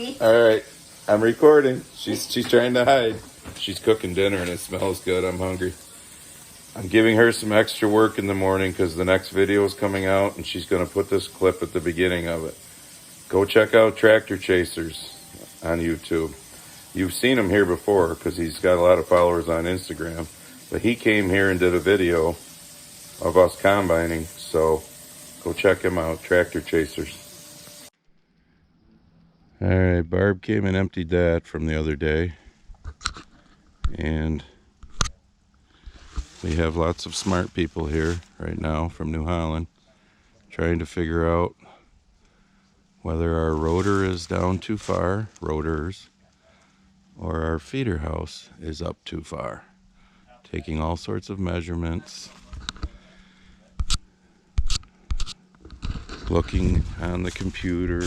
me. All right, I'm recording. She's trying to hide. She's cooking dinner and it smells good. I'm hungry. I'm giving her some extra work in the morning because the next video is coming out and she's going to put this clip at the beginning of it. Go check out Tractor Chasers on YouTube. You've seen him here before because he's got a lot of followers on Instagram. But he came here and did a video of us combining. So go check him out, Tractor Chasers. All right, Barb came and emptied that from the other day. And we have lots of smart people here right now from New Holland trying to figure out whether our rotor is down too far, rotors, or our feeder house is up too far. Taking all sorts of measurements, looking on the computer,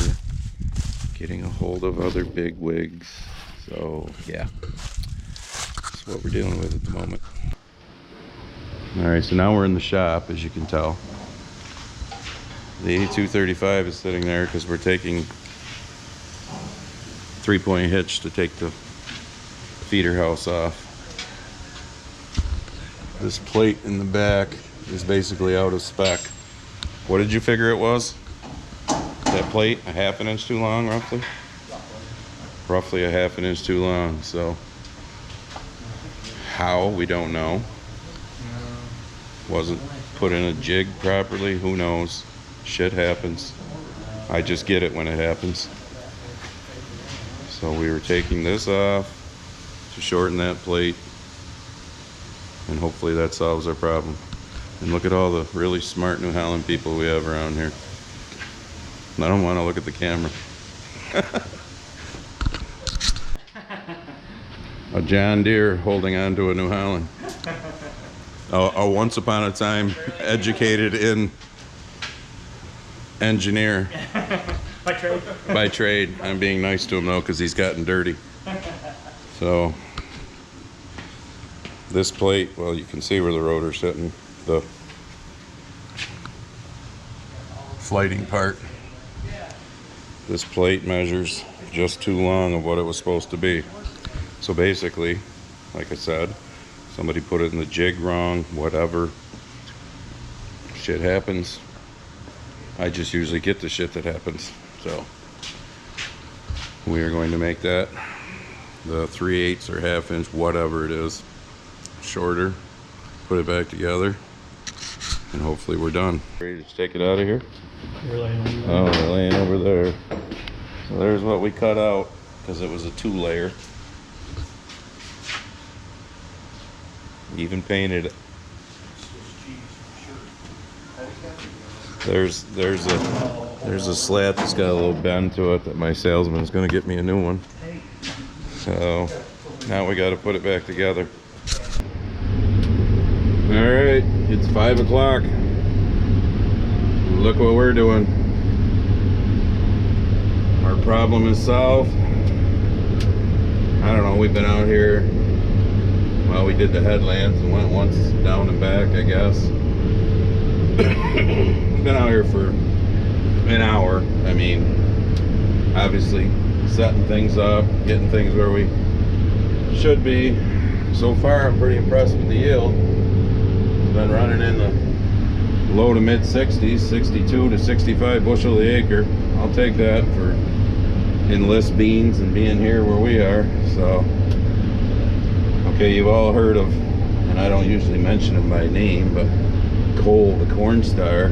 getting a hold of other big wigs. So yeah, that's what we're dealing with at the moment. All right, so now we're in the shop, as you can tell. The 8235 is sitting there because we're taking 3-point hitch to take the feeder house off. This plate in the back is basically out of spec. What did you figure it was? That plate, a half an inch too long, roughly? Roughly a half an inch too long, so how, we don't know. Wasn't put in a jig properly, who knows? Shit happens. I just get it when it happens. So we were taking this off to shorten that plate, and hopefully that solves our problem. And look at all the really smart New Holland people we have around here. I don't want to look at the camera. A John Deere holding on to a New Holland. A once upon a time educated in engineer. By trade? By trade. I'm being nice to him though because he's gotten dirty. So this plate, well, you can see where the rotor's sitting, the flighting part. This plate measures just too long of what it was supposed to be. So basically, like I said, somebody put it in the jig wrong, whatever. Shit happens. I just usually get the shit that happens. So we are going to make that the 3/8 or half inch, whatever it is, shorter, put it back together, and hopefully we're done. Ready to take it out of here? You're laying over there. Oh, they're laying over there. So there's what we cut out because it was a 2-layer. Even painted it. There's a slat that's got a little bend to it that my salesman is going to get me a new one. So now we got to put it back together. All right, it's 5 o'clock. Look what we're doing. Our problem is solved. I don't know, we've been out here, well, we did the headlands and went once down and back, I guess. Been out here for an hour. I mean, obviously setting things up, getting things where we should be. So far, I'm pretty impressed with the yield. Been running in the low to mid 60s, 62 to 65 bushel the acre. I'll take that for enlist beans and being here where we are. So, okay, you've all heard of, and I don't usually mention him by name, but Cole the Corn Star.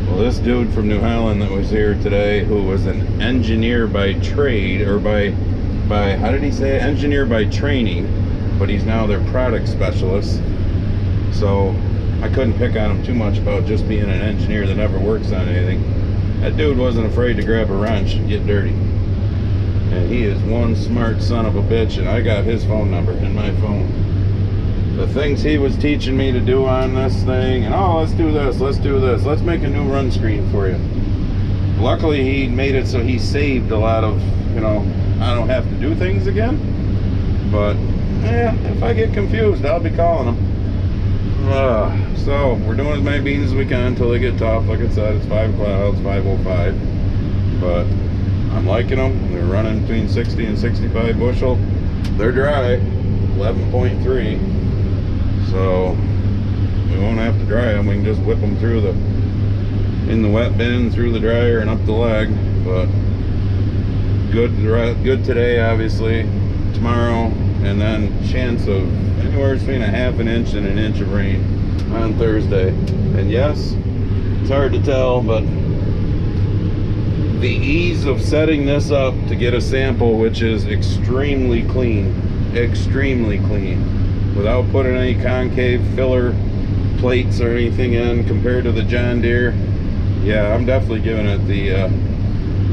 Well, this dude from New Holland that was here today, who was an engineer by trade, or by how did he say it? Engineer by training, but he's now their product specialist. So I couldn't pick on him too much about just being an engineer that never works on anything. That dude wasn't afraid to grab a wrench and get dirty. And he is one smart son of a bitch, and I got his phone number in my phone. The things he was teaching me to do on this thing, and oh, let's do this, let's make a new run screen for you. Luckily he made it so he saved a lot of, you know, I don't have to do things again. But yeah, if I get confused, I'll be calling him. So we're doing as many beans as we can until they get tough. Like I said, it's 5 o'clock, it's 5:05. But I'm liking them. They're running between 60 and 65 bushel. They're dry, 11.3. So we won't have to dry them. We can just whip them through in the wet bin, through the dryer, and up the leg. But good today, obviously. Tomorrow, and then chance of anywhere between a half an inch and an inch of rain on Thursday. And yes, it's hard to tell, but the ease of setting this up to get a sample, which is extremely clean, without putting any concave filler plates or anything in compared to the John Deere. Yeah, I'm definitely giving it the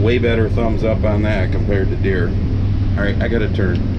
way better thumbs up on that compared to Deere. All right, I gotta turn.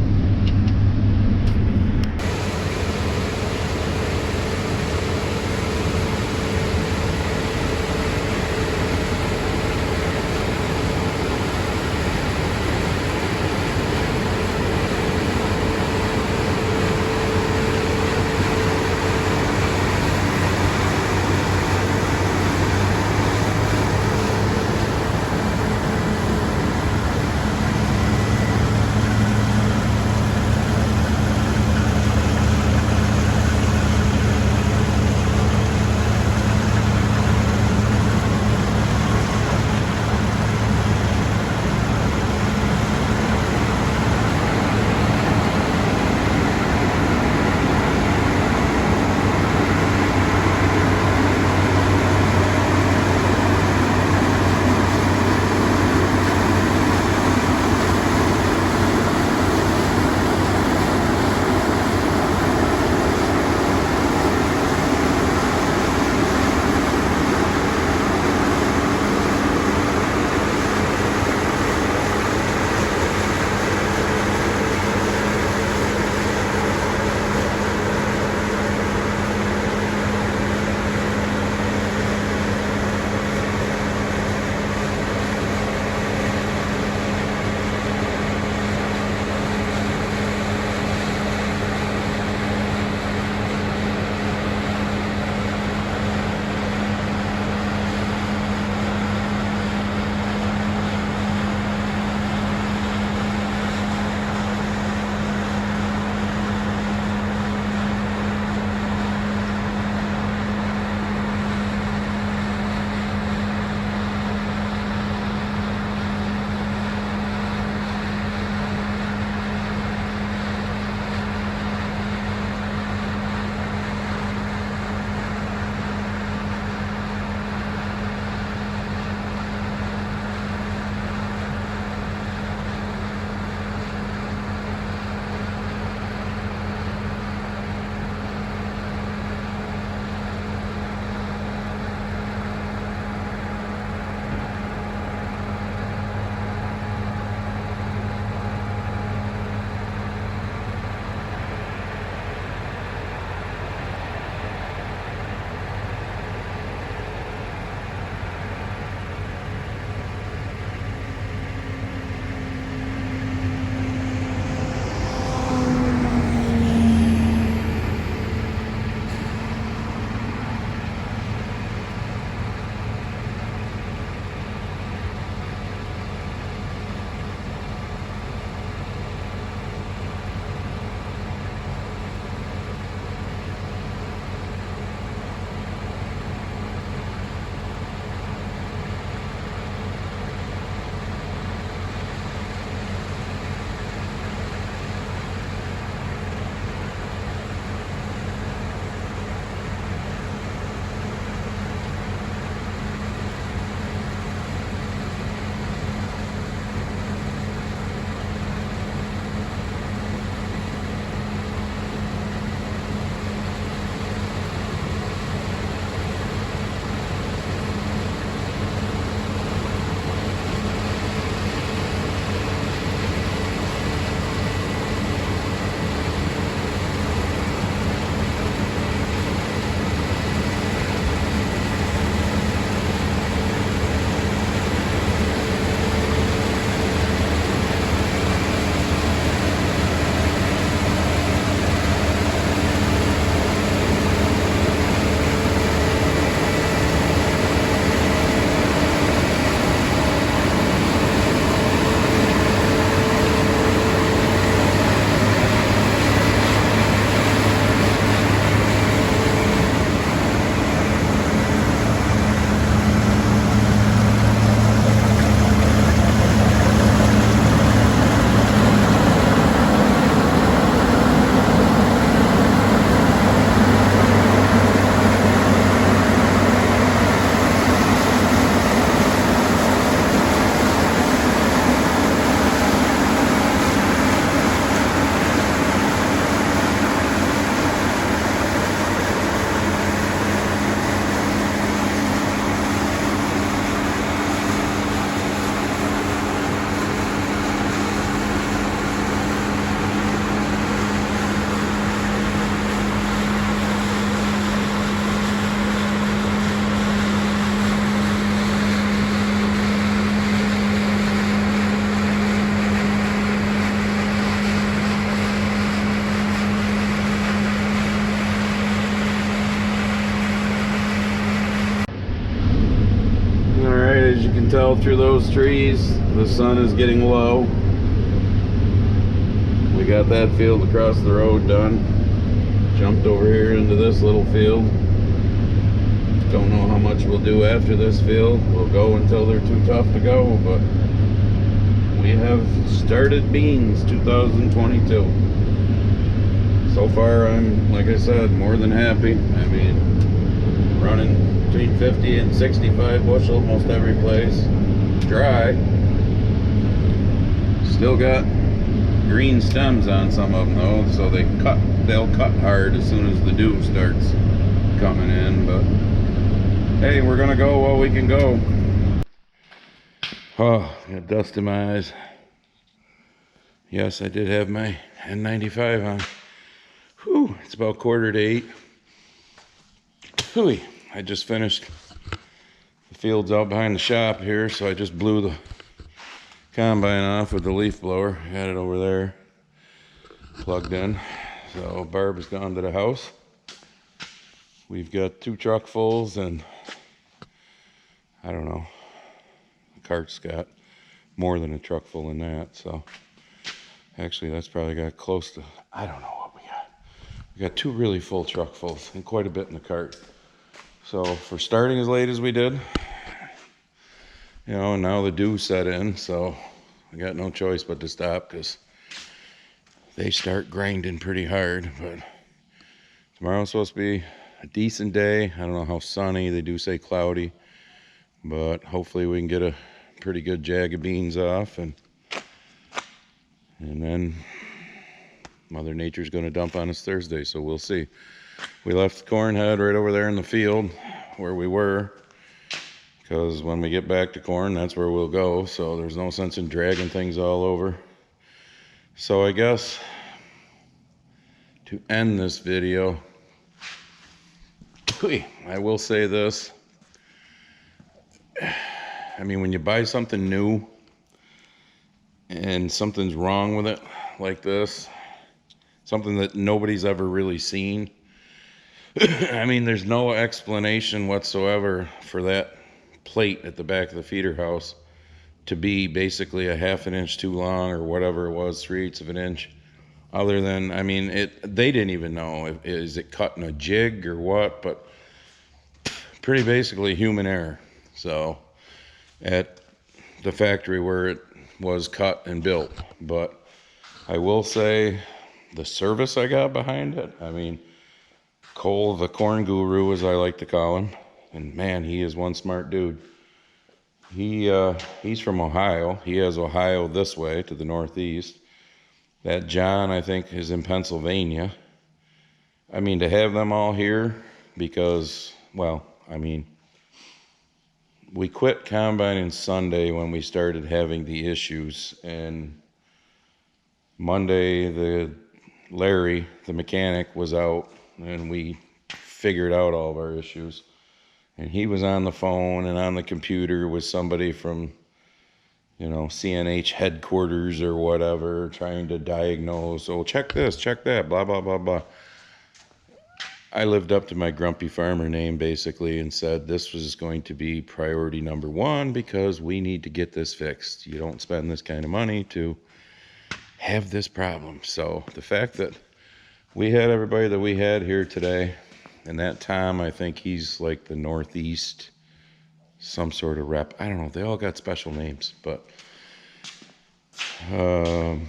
can tell through those trees, the sun is getting low. We got that field across the road done. Jumped over here into this little field. Don't know how much we'll do after this field. We'll go until they're too tough to go, but we have started beans 2022. So far, I'm, like I said, more than happy. I mean, running between 50 and 65 bushel most every place. Dry. Still got green stems on some of them though, so they'll cut hard as soon as the dew starts coming in, but hey, we're gonna go while we can go. Oh, got dust in my eyes. Yes, I did have my N95 on. Whew, it's about 7:45. Hooey, I just finished the fields out behind the shop here, so I just blew the combine off with the leaf blower. Had it over there plugged in. So Barb has gone to the house. We've got 2 truckfuls and I don't know, the cart's got more than a truck full in that, so actually that's probably got close to, I don't know what we got. We got 2 really full truckfuls and quite a bit in the cart. So for starting as late as we did, you know, now the dew set in, so I got no choice but to stop because they start grinding pretty hard. But tomorrow's supposed to be a decent day. I don't know how sunny, they do say cloudy, but hopefully we can get a pretty good jag of beans off, and then Mother Nature's going to dump on us Thursday, so we'll see. We left the corn head right over there in the field where we were, because when we get back to corn, that's where we'll go, so there's no sense in dragging things all over. So I guess to end this video, I will say this. I mean, when you buy something new and something's wrong with it like this, something that nobody's ever really seen, I mean, there's no explanation whatsoever for that plate at the back of the feeder house to be basically a 1/2 inch too long or whatever it was, 3/8 of an inch. Other than, I mean, they didn't even know, is it cutting a jig or what, but pretty basically human error. So at the factory where it was cut and built. But I will say the service I got behind it, I mean, Cole, the corn guru, as I like to call him, and man, he is one smart dude. He's from Ohio. He has Ohio this way to the northeast. That John, I think, is in Pennsylvania. I mean, to have them all here because, well, I mean, we quit combining Sunday when we started having the issues, and Monday, Larry, the mechanic, was out, and we figured out all of our issues. And he was on the phone and on the computer with somebody from, you know, CNH headquarters or whatever, trying to diagnose, oh, check this, check that, blah, blah, blah, blah. I lived up to my grumpy farmer name, basically, and said this was going to be priority number 1 because we need to get this fixed. You don't spend this kind of money to have this problem. So the fact that we had everybody that we had here today, and that Tom, I think he's like the Northeast, some sort of rep. I don't know. They all got special names, but, you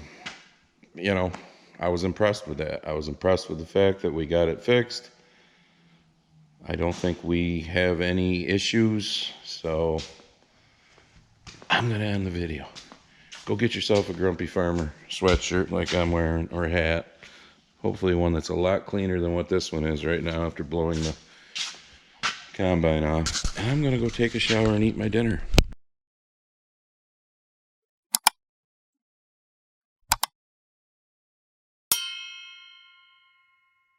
know, I was impressed with that. I was impressed with the fact that we got it fixed. I don't think we have any issues, so I'm going to end the video. Go get yourself a Grumpy Farmer sweatshirt like I'm wearing, or a hat. Hopefully one that's a lot cleaner than what this one is right now after blowing the combine off. And I'm going to go take a shower and eat my dinner.